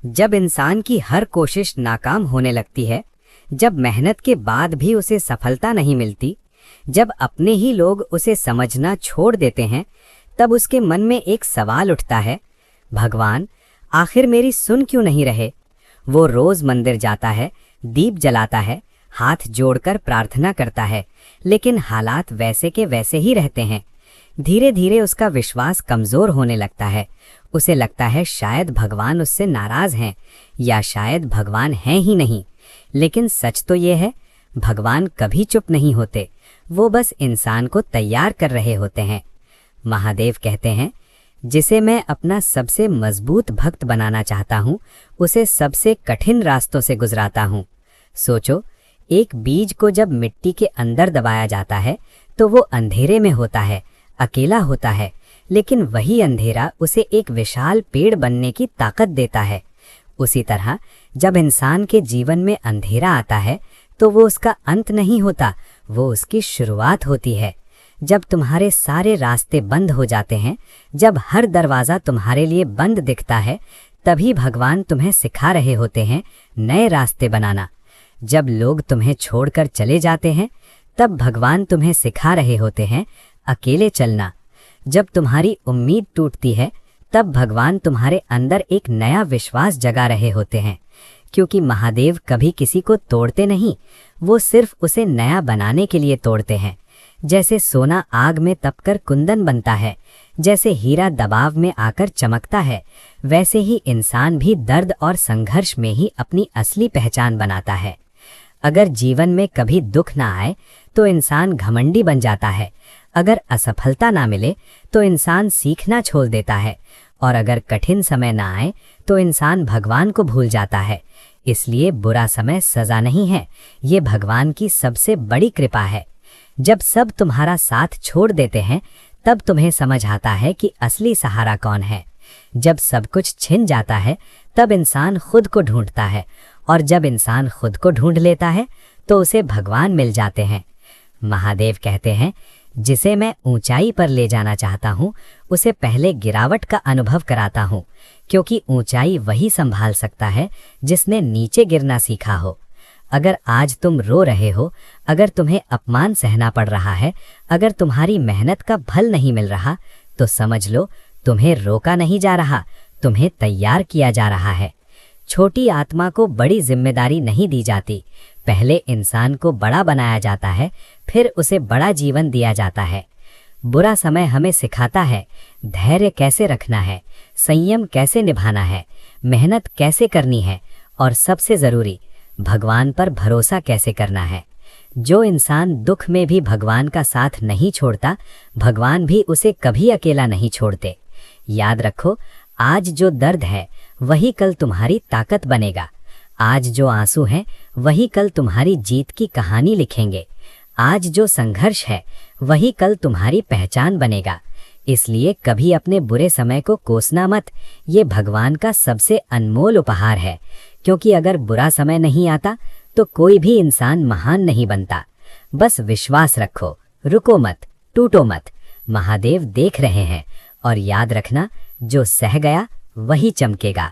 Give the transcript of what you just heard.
जब इंसान की हर कोशिश नाकाम होने लगती है, जब मेहनत के बाद भी उसे सफलता नहीं मिलती, जब अपने ही लोग उसे समझना छोड़ देते हैं, तब उसके मन में एक सवाल उठता है, भगवान आखिर मेरी सुन क्यों नहीं रहे। वो रोज मंदिर जाता है, दीप जलाता है, हाथ जोड़कर प्रार्थना करता है, लेकिन हालात वैसे के वैसे ही रहते हैं। धीरे धीरे उसका विश्वास कमजोर होने लगता है। उसे लगता है शायद भगवान उससे नाराज हैं या शायद भगवान हैं ही नहीं। लेकिन सच तो ये है, भगवान कभी चुप नहीं होते। वो बस इंसान को तैयार कर रहे होते हैं। महादेव कहते हैं, जिसे मैं अपना सबसे मजबूत भक्त बनाना चाहता हूँ, उसे सबसे कठिन रास्तों से गुजराता हूँ। सोचो, एक बीज को जब मिट्टी के अंदर दबाया जाता है तो वो अंधेरे में होता है, अकेला होता है, लेकिन वही अंधेरा उसे एक विशाल पेड़ बनने की ताकत देता है। उसी तरह जब इंसान के जीवन में अंधेरा आता है तो वो उसका अंत नहीं होता, वो उसकी शुरुआत होती है। जब तुम्हारे सारे रास्ते बंद हो जाते हैं, जब हर दरवाज़ा तुम्हारे लिए बंद दिखता है, तभी भगवान तुम्हें सिखा रहे होते हैं नए रास्ते बनाना। जब लोग तुम्हें छोड़कर चले जाते हैं, तब भगवान तुम्हें सिखा रहे होते हैं अकेले चलना। जब तुम्हारी उम्मीद टूटती है, तब भगवान तुम्हारे अंदर एक नया विश्वास जगा रहे होते हैं। क्योंकि महादेव कभी किसी को तोड़ते नहीं, वो सिर्फ उसे नया बनाने के लिए तोड़ते हैं। जैसे सोना आग में तपकर कुंदन बनता है, जैसे हीरा दबाव में आकर चमकता है, वैसे ही इंसान भी दर्द और संघर्ष में ही अपनी असली पहचान बनाता है। अगर जीवन में कभी दुख ना आए तो इंसान घमंडी बन जाता है। अगर असफलता ना मिले तो इंसान सीखना छोड़ देता है, और अगर कठिन समय ना आए तो इंसान भगवान को भूल जाता है। इसलिए बुरा समय सजा नहीं है, ये भगवान की सबसे बड़ी कृपा है। जब सब तुम्हारा साथ छोड़ देते हैं, तब तुम्हें समझ आता है कि असली सहारा कौन है। जब सब कुछ छिन जाता है, तब इंसान खुद को ढूंढता है, और जब इंसान खुद को ढूंढ लेता है तो उसे भगवान मिल जाते हैं। महादेव कहते हैं, जिसे मैं ऊंचाई पर ले जाना चाहता हूँ, उसे पहले गिरावट का अनुभव कराता हूँ, क्योंकि ऊंचाई वही संभाल सकता है जिसने नीचे गिरना सीखा हो। अगर आज तुम रो रहे हो, अगर तुम्हें अपमान सहना पड़ रहा है, अगर तुम्हारी मेहनत का फल नहीं मिल रहा, तो समझ लो तुम्हें रोका नहीं जा रहा, तुम्हें तैयार किया जा रहा है। छोटी आत्मा को बड़ी जिम्मेदारी नहीं दी जाती। पहले इंसान को बड़ा बनाया जाता है, फिर उसे बड़ा जीवन दिया जाता है। बुरा समय हमें सिखाता है धैर्य कैसे रखना है, संयम कैसे निभाना है, मेहनत कैसे करनी है, और सबसे ज़रूरी भगवान पर भरोसा कैसे करना है। जो इंसान दुख में भी भगवान का साथ नहीं छोड़ता, भगवान भी उसे कभी अकेला नहीं छोड़ते। याद रखो, आज जो दर्द है वही कल तुम्हारी ताकत बनेगा। आज जो आंसू हैं वही कल तुम्हारी जीत की कहानी लिखेंगे। आज जो संघर्ष है वही कल तुम्हारी पहचान बनेगा। इसलिए कभी अपने बुरे समय को कोसना मत, ये भगवान का सबसे अनमोल उपहार है। क्योंकि अगर बुरा समय नहीं आता तो कोई भी इंसान महान नहीं बनता। बस विश्वास रखो, रुको मत, टूटो मत। महादेव देख रहे हैं, और याद रखना, जो सह गया वही चमकेगा।